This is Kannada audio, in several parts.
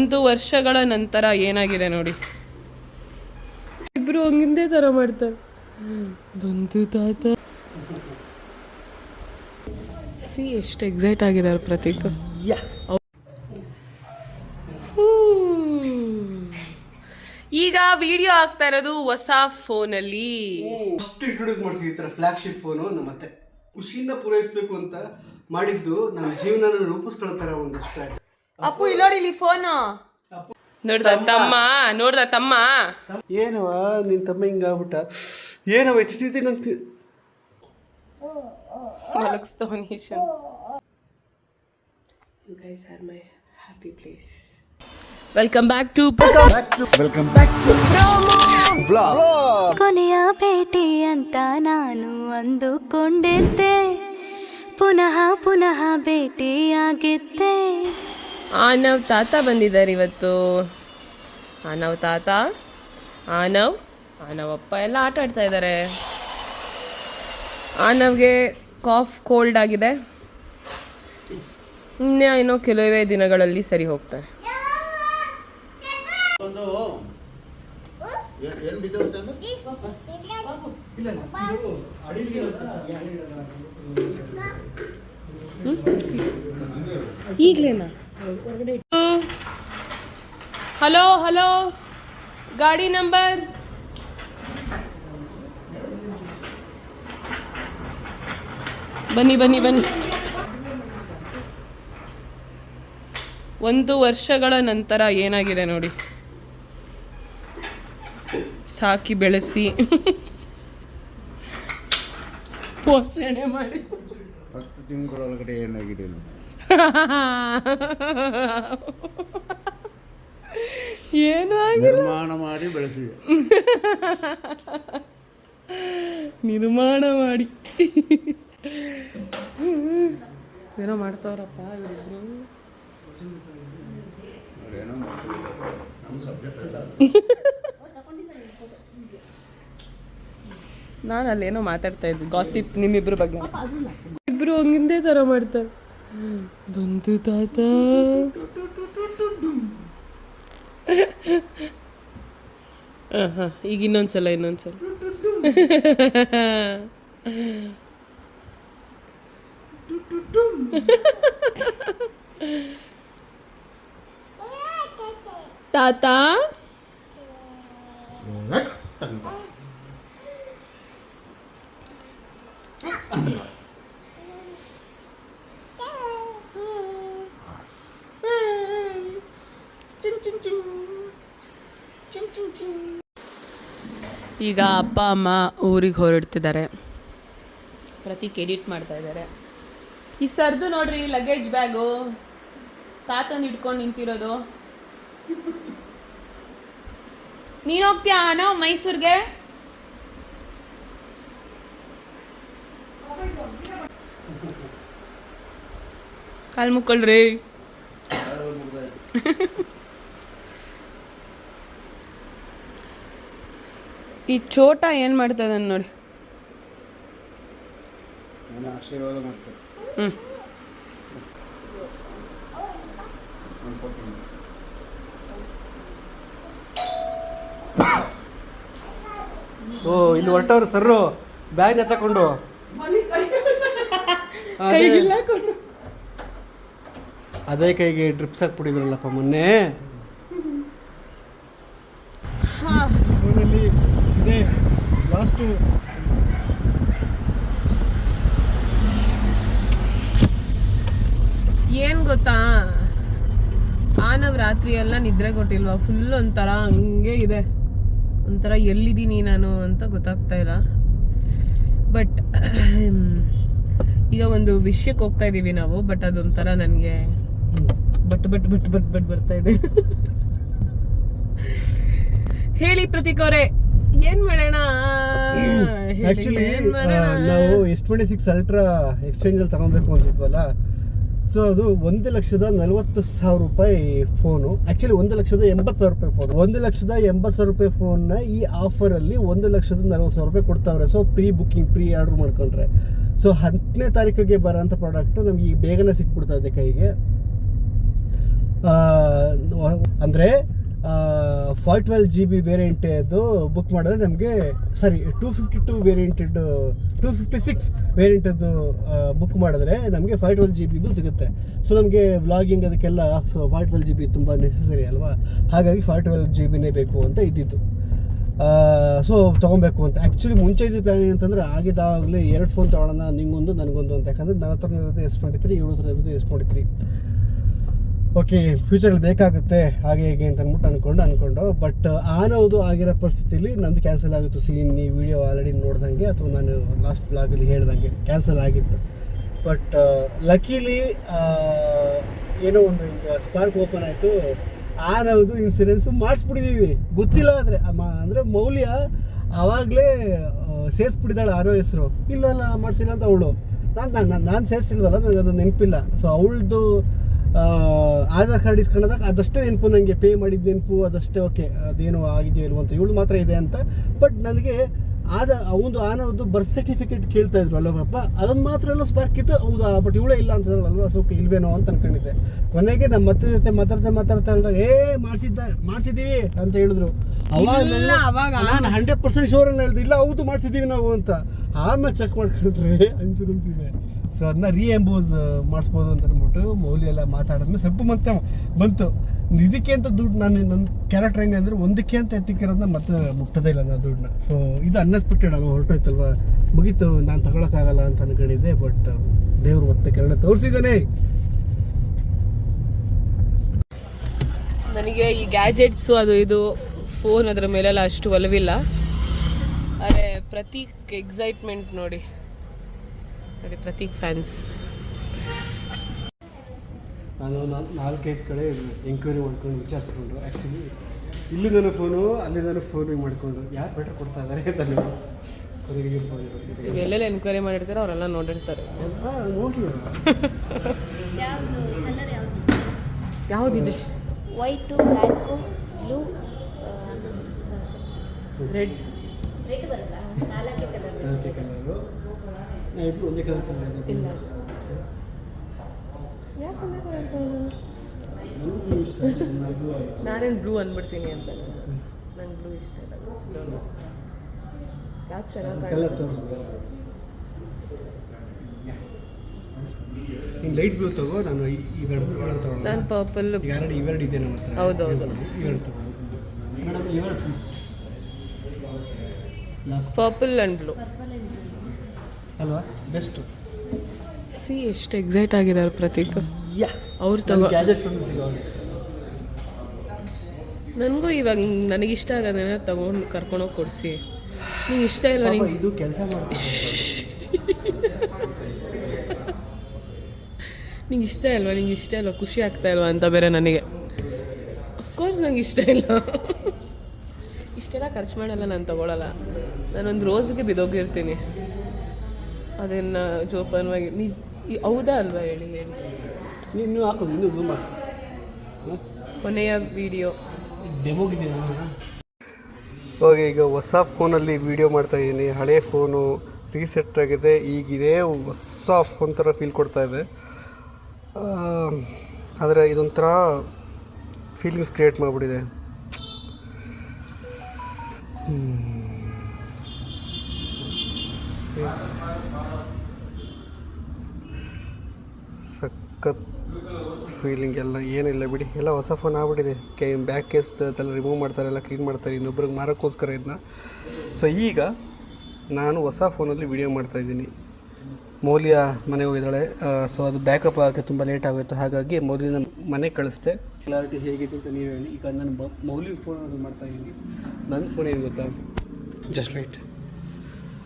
1 ವರ್ಷಗಳ ನಂತರ ಏನಾಗಿದೆ ನೋಡಿ. ಇಬ್ರು ಹಂಗಿಂದೇ ತರ ಮಾಡ್ತಾರೆ. ಬಂತು ತಾತ. ಸಿ ಎಷ್ಟು ಎಕ್ಸೈಟ್ ಆಗಿದ್ದಾರೆ ಪ್ರತೀಕ್. ಈಗ ವಿಡಿಯೋ ಆಗ್ತಾ ಇರೋದು ಹೊಸ ಫೋನಲ್ಲಿ. ಫಸ್ಟ್ ಇಂಟ್ರೊಡ್ಯೂಸ್ ಮಾಡಿಸಿ ಈ ಥರ ಫ್ಲಾಗ್ಶಿಪ್ ಫೋನು ನಮ್ಮತ್ತೆ ಖುಷಿಯಿಂದ ಪೂರೈಸಬೇಕು ಅಂತ ಮಾಡಿದ್ದು ನಮ್ಮ ಜೀವನ ರೂಪಿಸ್ಕೊಳ್ತಾರೆ ಒಂದಷ್ಟು ಆಯ್ತು. ಅಪ್ಪು ಇಲ್ಲೋಡಿ ಇಲ್ಲಿ ಫೋನು ನೋಡ್ದ ತಮ್ಮ ಏನವ ನಿನ್ ತಮ್ಮ ಹಿಂಗಾಗ್ಬಿಟ್ಟ ಏನವ ಎಷ್ಟಿದ್ದೆ ನಂಗೆ ಮಲಗಿಸ್ತವನೀಶನ್. You guys are my happy place. Welcome back to ಕೊನೆಯ ಭೇಟಿ ಅಂತ ನಾನು ಅಂದುಕೊಂಡಿದ್ದೆ, ಪುನಃ ಪುನಃ ಭೇಟಿಯಾಗಿದ್ದೆ. ಆನವ್ ತಾತ ಬಂದಿದ್ದಾರೆ ಇವತ್ತು. ಆನವ್ ತಾತ, ಆನವ್ ಅಪ್ಪ ಎಲ್ಲ ಆಟ ಆಡ್ತಾ ಇದ್ದಾರೆ. ಆನವ್ಗೆ ಕೋಲ್ಡ್ ಆಗಿದೆ. ಇನ್ನೂ ಕೆಲವೇ ದಿನಗಳಲ್ಲಿ ಸರಿ ಹೋಗ್ತಾರೆ. ಈಗಲೇನಾ? ಹಲೋ ಹಲೋ, ಗಾಡಿ ನಂಬರ್ ಬನ್ನಿ. 1 ವರ್ಷಗಳ ನಂತರ ಏನಾಗಿದೆ ನೋಡಿ. ಸಾಕಿ ಬೆಳೆಸಿ ಪೋಷಣೆ ಮಾಡಿ 10 ತಿಂಗಳೊಳಗಡೆ ಏನಾಗಿದೆ ನಿರ್ಮಾಣ ಮಾಡಿ ಬೆಳೆಸಿದೆ. ನಿರ್ಮಾಣ ಮಾಡಿ ಏನೋ ಮಾಡ್ತಾವ್ರಪ್ಪ ಇವರಿಬ್ರು. ನಾನು ಅಲ್ಲೇನೋ ಮಾತಾಡ್ತಾ ಇದ್ದೆ ಗಾಸಿಪ್ ನಿಮ್ಮಿಬ್ರ ಬಗ್ಗೆ. ಇಬ್ರು ಹಂಗಿಂದೇ ತರ ಮಾಡ್ತಾರೆ. ಬಂತು ತಾತ. ಈಗ ಇನ್ನೊಂದ್ಸಲ ತಾತ. ಈಗ ಅಪ್ಪ ಅಮ್ಮ ಊರಿಗೆ ಹೊರಡ್ತಿದ್ದಾರೆ. ಪ್ರತೀಕ್ ಎಡಿಟ್ ಮಾಡ್ತಾ ಇದ್ದಾರೆ. ಈ ಸರ್ದು ನೋಡ್ರಿ ಲಗೇಜ್ ಬ್ಯಾಗು ತಾತಂದು ಹಿಡ್ಕೊಂಡು ನಿಂತಿರೋದು. ನೀನು ಹೋಗ್ತೀಯಾ ನಾವು ಮೈಸೂರಿಗೆ? ಕಾಲು ಮುಕ್ಕೊಳ್ರಿ. ಈ ಚೋಟ ಏನು ಮಾಡ್ತದ ನೋಡಿ. ಆಶೀರ್ವಾದ ಮಾಡ್ತಾರೆ. ಓ ಇಲ್ಲಿ ಹೊರಟವ್ರು ಸರ್ರು ಬ್ಯಾಗ್ನ ತಕೊಂಡು ಅದೇ ಕೈಗೆ ಡ್ರಿಪ್ಸ್ ಹಾಕ್ಬಿಟ್ಟಿದ್ರಲ್ಲಪ್ಪ ಮೊನ್ನೆ. ಫೋನಲ್ಲಿ ಇದೆ ಲಾಸ್ಟು. ಏನು ಗೊತ್ತಾ, ಆನವ್ ರಾತ್ರಿ ಎಲ್ಲ ನಿದ್ರೆ ಕೊಟ್ಟಿಲ್ವಾ, ಫುಲ್ ಒಂಥರ ಹಂಗೆ ಇದೆ. ಒಂಥರ ಎಲ್ಲಿದ್ದೀನಿ ನಾನು ಅಂತ ಗೊತ್ತಾಗ್ತಾ ಇಲ್ಲ. ಬಟ್ ಈಗ ಒಂದು ವಿಷಯಕ್ಕೆ ಹೋಗ್ತಾ ಇದ್ದೀವಿ ನಾವು. ಬಟ್ ಅದೊಂಥರ ನನಗೆ ಬಟ್ ಬರ್ತಾ ಇದೆ. ಹೇಳಿ ಪ್ರತೀಕ್ ಅವರೇ, ಏನ್ ಮಾಡೋಣ? ಆಕ್ಚುಲಿ ನಾವು S26 ಅಲ್ಟ್ರಾ ಎಕ್ಸ್ಚೇಂಜ್ ಅಲ್ಲಿ ತಗೊಬೇಕು ಅಂತಿದ್ವಲ್ಲ. ಸೊ ಅದು 1,40,000 ರೂಪಾಯಿ ಫೋನು. ಆಕ್ಚುಲಿ 1,80,000 ರೂಪಾಯಿ ಫೋನ್. 1,80,000 ರೂಪಾಯಿ ಫೋನ್ನ ಈ ಆಫರಲ್ಲಿ 1,40,000 ರೂಪಾಯಿ ಕೊಡ್ತಾವ್ರೆ. ಸೊ ಪ್ರೀ ಆರ್ಡರ್ ಮಾಡ್ಕೊಂಡ್ರೆ. ಸೊ 10ನೇ ತಾರೀಕಿಗೆ ಬರೋಂಥ ಪ್ರಾಡಕ್ಟು ನಮ್ಗೆ ಈಗ ಬೇಗನೆ ಸಿಕ್ಬಿಡ್ತಾ ಇದೆ ಕೈಗೆ. ಅಂದರೆ 412 GB ವೇರಿಯಂಟದು ಬುಕ್ ಮಾಡಿದ್ರೆ ನಮಗೆ ಸಾರಿ 252 ವೇರಿಯಂಟೆಡ್ 256 ವೇರಿಯಂಟದ್ದು ಬುಕ್ ಮಾಡಿದ್ರೆ ನಮಗೆ 512 GB ಸಿಗುತ್ತೆ. ಸೊ ನಮಗೆ ವ್ಲಾಗಿಂಗ್ ಅದಕ್ಕೆಲ್ಲ 512 GB ತುಂಬ ನೆಸೆಸರಿ ಅಲ್ವಾ, ಹಾಗಾಗಿ 512 GB ಬೇಕು ಅಂತ ಇದ್ದಿದ್ದು. ಸೊ ತೊಗೊಬೇಕು ಅಂತ ಆ್ಯಕ್ಚುಲಿ ಮುಂಚೆ ಇದ್ದ ಪ್ಲ್ಯಾನಿಂಗ್ ಅಂತಂದರೆ ಆಗಿದ್ದಾಗಲೇ 2 ಫೋನ್ ತೊಗೊಳ್ಳೋಣ, ನಿಂಗೊಂದು ನನಗೊಂದು ಅಂತ. ಯಾಕಂದರೆ ನನ್ನ ಹತ್ರ ಇರೋದು S23, ಇವಳ ಹತ್ರ ಇರೋದು S23. ಓಕೆ ಫ್ಯೂಚರಲ್ಲಿ ಬೇಕಾಗುತ್ತೆ ಹಾಗೆ ಹೇಗೆ ಅಂತ ಅಂದ್ಕೊಂಡು ಬಟ್ ಆನೋದು ಆಗಿರೋ ಪರಿಸ್ಥಿತಿಲಿ ನಂದು ಕ್ಯಾನ್ಸಲ್ ಆಗಿತ್ತು. ಈ ವಿಡಿಯೋ ಆಲ್ರೆಡಿ ನೋಡ್ದಂಗೆ ಅಥವಾ ನಾನು ಲಾಸ್ಟ್ ವ್ಲಾಗಲ್ಲಿ ಹೇಳ್ದಂಗೆ ಕ್ಯಾನ್ಸಲ್ ಆಗಿತ್ತು. ಬಟ್ ಲಕ್ಕೀಲಿ ಏನೋ ಒಂದು ಈಗ ಸ್ಪಾರ್ಕ್ ಓಪನ್ ಆಯಿತು, ಆನೋದು ಇನ್ಸೂರೆನ್ಸು ಮಾಡಿಸ್ಬಿಟ್ಟಿದ್ದೀವಿ. ಗೊತ್ತಿಲ್ಲ ಅಂದರೆ ಮೌಲ್ಯ ಆವಾಗಲೇ ಸೇರಿಸ್ಬಿಟ್ಟಿದ್ದಾಳೆ ಆನೋ ಹೆಸರು. ಇಲ್ಲ ಮಾಡಿಸಿಲ್ಲ ಅಂತ ಅವಳು, ನಾನು ಸೇರಿಸಿಲ್ವಲ್ಲ, ನನಗೆ ಅದು ನೆನಪಿಲ್ಲ. ಸೊ ಅವಳದು ಆಧಾರ್ ಕಾರ್ಡ್ ಇಸ್ಕೊಂಡಾಗ ಅದಷ್ಟೇ ನೆನಪು, ನನಗೆ ಪೇ ಮಾಡಿದ ನೆನಪು ಅದಷ್ಟೇ. ಓಕೆ ಅದೇನು ಆಗಿದೆಯೋ ಇಲ್ವ ಅಂತ, ಇವಳು ಮಾತ್ರ ಇದೆ ಅಂತ. ಬಟ್ ನನಗೆ ಅವನು ಆನೋದು ಬರ್ತ್ ಸರ್ಟಿಫಿಕೇಟ್ ಕೇಳ್ತಾ ಇದ್ರು ಅಲ್ವ ಪಾಪ, ಅದನ್ನು ಮಾತ್ರ ಎಲ್ಲ ಸ್ಪಾರ್ಕ್ ಇತ್ತು. ಹೌದಾ, ಬಟ್ ಇವಳೇ ಇಲ್ಲ ಅಂತ ಹೇಳಲ್ವ, ಸೊ ಇಲ್ವೇನೋ ಅಂತ ಅನ್ಕೊಂಡಿದ್ದೆ. ಕೊನೆಗೆ ನಮ್ಮ ಮತ್ತೆ ಜೊತೆ ಮಾತಾಡ್ತಾ ಹೇಳಿದಾಗ ಮಾಡಿಸಿದ್ದೀವಿ ಅಂತ ಹೇಳಿದ್ರು. ಅವಾಗ ನಾನು 100% ಶೋರಲ್ಲಿ ಹೇಳಿದೆ ಇಲ್ಲ ಹೌದು ಮಾಡಿಸಿದ್ದೀವಿ ನಾವು ಅಂತ. ಆಮೇಲೆ ಚೆಕ್ ಮಾಡ್ಕೊಂಡ್ರೆ ಇನ್ಸೂರೆನ್ಸ್ ಇದೆ, ಸೊ ಅದನ್ನ ರೀಎಂಬೋಸ್ ಮಾಡಿಸ್ಬೋದು ಅಂತ ಅಂದ್ಬಿಟ್ಟು ಮೌಲ್ಯ ಎಲ್ಲ ಮಾತಾಡಿದ್ಮೇಲೆ ಸ್ವಲ್ಪ ಮತ್ತೆ ಬಂತು. ಇದಕ್ಕೆ ಅಂತ ದುಡ್ಡು ನನ್ನ ಕ್ಯಾರೆಕ್ಟರ್ ಹೆಂಗೆ ಅಂದರೆ ಒಂದಕ್ಕೆ ಅಂತ ಎತ್ತಿಕ್ಕಿರೋದನ್ನ ಮತ್ತೆ ಮುಟ್ಟೋದೇ ಇಲ್ಲ ನಾನು ದುಡ್ಡನ್ನ. ಸೊ ಇದು ಅನ್ಎಕ್ಸ್ಪೆಕ್ಟೆಡ್ ಅಲ್ವ, ಹೊರಟೋಯ್ತಲ್ವ, ಮುಗೀತು, ನಾನು ತಗೊಳಕ್ಕಾಗಲ್ಲ ಅಂತ ಅನ್ಕೊಂಡಿದ್ದೆ. ಬಟ್ ದೇವ್ರು ಮತ್ತೆ ಕರುಣೆ ತೋರಿಸಿದ್ದಾನೆ. ನನಗೆ ಈ ಗ್ಯಾಜೆಟ್ಸು ಅದು ಇದು ಫೋನ್ ಅದರ ಮೇಲೆಲ್ಲ ಅಷ್ಟು ಒಲವಿಲ್ಲ. ಅರೆ ಪ್ರತೀಕ್ ಎಕ್ಸೈಟ್ಮೆಂಟ್ ನೋಡಿ ಪ್ರತೀಕ್ ಫ್ಯಾನ್ಸ್. ನಾನು 4-5 ಕಡೆ ಎಂಕ್ವೈರಿ ಮಾಡ್ಕೊಂಡು ವಿಚಾರಿಸ್ಕೊಂಡು ಆ್ಯಕ್ಚುಲಿ ಇಲ್ಲಿ ನನ್ನ ಫೋನು ಅಲ್ಲಿ ನನ್ನ ಫೋನಿಗೆ ಮಾಡಿಕೊಂಡು ಯಾರು ಬೆಟರ್ ಕೊಡ್ತಾ ಇದ್ದಾರೆ ಅಂತ ಎಲ್ಲೆಲ್ಲ ಎನ್ಕ್ವೈರಿ ಮಾಡಿರ್ತಾರೆ ಅವರೆಲ್ಲ ನೋಡಿರ್ತಾರೆ. ನೋಡಲಿ ಯಾವುದಿದೆ? ವೈಟು, ಬ್ಲ್ಯಾಕು, ಬ್ಲೂ, ರೆಡ್ ಬರುತ್ತಾ? 4 ಕಲರ್. ಇಬ್ಬರು ಒಂದೇ ಕಲರ್ ಇಲ್ಲ. ನಾನೇನು ಬ್ಲೂ ಅಂದ್ಬಿಡ್ತೀನಿ ಅಂತ. ನಂಗೆ ಬ್ಲೂ ಇಷ್ಟ ಇಲ್ಲ. ಯಾಕೆ ಚೆನ್ನಾಗಿ ಕಲರ್ ತೋರಿಸ್ತಾರೆ. ನೀನು ಲೈಟ್ ಬ್ಲೂ ತಗೋ, ನಾನು ಇವೆರಡು ತಗೊಂಡು. ನಾನು ಪರ್ಪಲ್. ಇವೆರಡು ಇದೆ ನಮ್ಮ ಹತ್ರ. ಹೌದೌದು, ಇವೆರಡು ತಗೊಂಡು ಮೇಡಮ್, ಇವೆರಡು ಪ್ಲೀಸ್. ಪರ್ಪಲ್ ಆ್ಯಂಡ್ ಬ್ಲೂ ಅಲ್ವಾ ಬೆಸ್ಟು. ಸಿ ಎಷ್ಟು ಎಕ್ಸೈಟ್ ಆಗಿದ್ದಾರೆ ಪ್ರತೀಕ್. ಅವ್ರು ತಗೋ ಗ್ಯಾಜೆಟ್ಸ್ ಅಂತ ಸಿಗೋದು. ನನಗೂ ಇವಾಗ ಹಿಂಗೆ ನನಗಿಷ್ಟ ಆಗೋದೇನ ತಗೊಂಡು ಕರ್ಕೊಂಡೋಗಿ ಕೊಡಿಸಿ. ನಿಂಗೆ ಇಷ್ಟ ಇಲ್ವ? ನಿಂಗೆ ಇದು ಕೆಲಸ ಮಾಡ್ತೀನಿ. ನಿಂಗೆ ಇಷ್ಟ ಇಲ್ವಾ? ನಿಂಗೆ ಇಷ್ಟ ಇಲ್ವಾ? ಖುಷಿ ಆಗ್ತಾ ಇಲ್ವಾ ಅಂತ ಬೇರೆ ನನಗೆ. ಅಫ್ಕೋರ್ಸ್ ನಂಗೆ ಇಷ್ಟ ಇಲ್ಲ. ಇಷ್ಟೆಲ್ಲ ಖರ್ಚು ಮಾಡಲ್ಲ, ನಾನು ತೊಗೊಳಲ್ಲ. ನಾನೊಂದು ರೋಸ್ಗೆ ಬಿದ್ದೋಗಿರ್ತೀನಿ, ಅದನ್ನು ಜೋಪಾನವಾಗಿ. ಹೌದಾ ಅಲ್ವಾ ಹೇಳಿ ನೀನು ಹಾಕೋದು ಇನ್ನೂ ಝೂಮ್ ಹಾಕಿ. ಕೊನೆಯ ವಿಡಿಯೋ ಡೆಮೋಗಿದ್ದೀನಿ. ಓಕೆ, ಈಗ ಹೊಸ ಫೋನಲ್ಲಿ ವೀಡಿಯೋ ಮಾಡ್ತಾಯಿದ್ದೀನಿ. ಹಳೆ ಫೋನು ರೀಸೆಟ್ ಆಗಿದೆ, ಈಗಿದೆ ಹೊಸ ಫೋನ್ ಥರ ಫೀಲ್ ಕೊಡ್ತಾಯಿದೆ. ಆದರೆ ಇದೊಂಥರ ಫೀಲಿಂಗ್ಸ್ ಕ್ರಿಯೇಟ್ ಮಾಡಿಬಿಟ್ಟಿದೆ. ಸಖತ್ ಫೀಲಿಂಗ್ ಎಲ್ಲ ಏನಿಲ್ಲ ಬಿಡಿ, ಎಲ್ಲ ಹೊಸ ಫೋನ್ ಆಗ್ಬಿಟ್ಟಿದೆ. ಬ್ಯಾಕ್ ಕೇಸ್ ಅದೆಲ್ಲ ರಿಮೂವ್ ಮಾಡ್ತಾರೆ, ಎಲ್ಲ ಕ್ಲೀನ್ ಮಾಡ್ತಾರೆ ಇನ್ನೊಬ್ರಿಗೆ ಮಾರೋಕ್ಕೋಸ್ಕರ ಇದನ್ನ. ಸೊ ಈಗ ನಾನು ಹೊಸ ಫೋನಲ್ಲಿ ವೀಡಿಯೋ ಮಾಡ್ತಾಯಿದ್ದೀನಿ. ಮೌಲ್ಯ ಮನೆಗೆ ಹೋಗಿದ್ದಾಳೆ. ಸೊ ಅದು ಬ್ಯಾಕಪ್ ಆಗೋಕ್ಕೆ ತುಂಬ ಲೇಟ್ ಆಗೋಯಿತು, ಹಾಗಾಗಿ ಮೌಲ್ಯನ ಮನೆಗೆ ಕಳಿಸ್ದೆ. ಕ್ಲಾರಿಟಿ ಹೇಗಿದೆ ಅಂತ ನೀವು ಹೇಳಿ. ಈಗ ನಾನು ಮೌಲ್ಯನ ಫೋನ್ ಅದು ಮಾಡ್ತಾಯಿದ್ದೀನಿ. ನನ್ನ ಫೋನ್ ಏನು ಗೊತ್ತಾ, ಜಸ್ಟ್ ವೆಯ್ಟ್,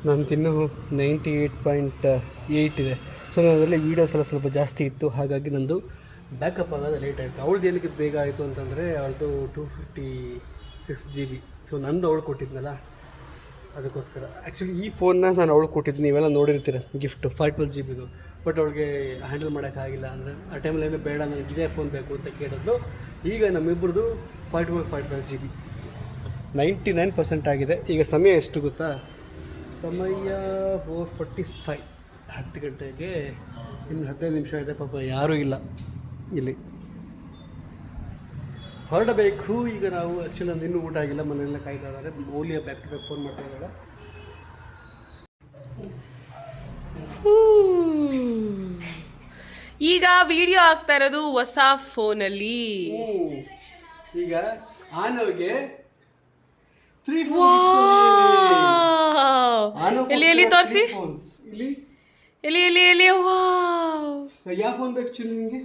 ನಂದು ಇನ್ನೂ 98.8 ಇದೆ. ಸೊ ನಾನು ಅದರಲ್ಲಿ ವೀಡಿಯೋಸ್ ಎಲ್ಲ ಸ್ವಲ್ಪ ಜಾಸ್ತಿ ಇತ್ತು, ಹಾಗಾಗಿ ನಂದು ಬ್ಯಾಕಪ್ ಆಗೋದು ಲೇಟ್ ಆಯಿತು. ಅವಳದು ಏನಕ್ಕೆ ಬೇಗ ಆಯಿತು ಅಂತಂದರೆ ಅವಳದು 256 GB. ಸೊ ನಂದು ಅವಳು ಕೊಟ್ಟಿದ್ನಲ್ಲ ಅದಕ್ಕೋಸ್ಕರ. ಆ್ಯಕ್ಚುಲಿ ಈ ಫೋನ್ನ ನಾನು ಅವಳು ಕೊಟ್ಟಿದ್ದು, ನೀವೆಲ್ಲ ನೋಡಿರ್ತೀರ ಗಿಫ್ಟು 512 GB. ಬಟ್ ಅವಳಿಗೆ ಹ್ಯಾಂಡಲ್ ಮಾಡೋಕ್ಕಾಗಿಲ್ಲ. ಅಂದರೆ ಆ ಟೈಮಲ್ಲಿ ಏನೋ ಬೇಡ, ನನಗೆ ಇದೇ ಫೋನ್ ಬೇಕು ಅಂತ ಕೇಳಿದ್ಲು. ಈಗ ನಮ್ಮಿಬ್ಬರದು 512 GB 99% ಆಗಿದೆ. ಈಗ ಸಮಯ ಎಷ್ಟು ಗೊತ್ತಾ? ಸಮಯ 4:45, 10 ಗಂಟೆಗೆ ಇನ್ನು 15 ನಿಮಿಷ ಇದೆ. ಪಾಪ ಯಾರೂ ಇಲ್ಲ ಇಲ್ಲಿ. ಹೊರಡಬೇಕು ಈಗ ನಾವು. ಆ್ಯಕ್ಚುಲಿ ನಂದು ಇನ್ನೂ ಊಟ ಆಗಿಲ್ಲ, ಮನೆಯಲ್ಲ ಕಾಯ್ತಾ ಇದ್ದಾರೆ. ಮೌಲ್ಯ ಬ್ಯಾಕ್ ಟು ಬ್ಯಾಕ್ ಫೋನ್ ಮಾಡ್ತಾ ಇದ್ದಾಳೆ. ಈಗ ವಿಡಿಯೋ ಆಗ್ತಾ ಇರೋದು ಹೊಸ ಫೋನಲ್ಲಿ. ಈಗ ಆನವ್ಗೆ 3 ಎಲ್ಲಿ ಎಲ್ಲಿ ತೋರಿಸಿ, ಇಲ್ಲಿ ಎಲ್ಲಿ ಎಲ್ಲಿ ಎಲ್ಲಿ. ವಾವ್, ಯಾವ ಫೋನ್ ಬೇಕು ಚಿನ್ನು ನಿಮಗೆ?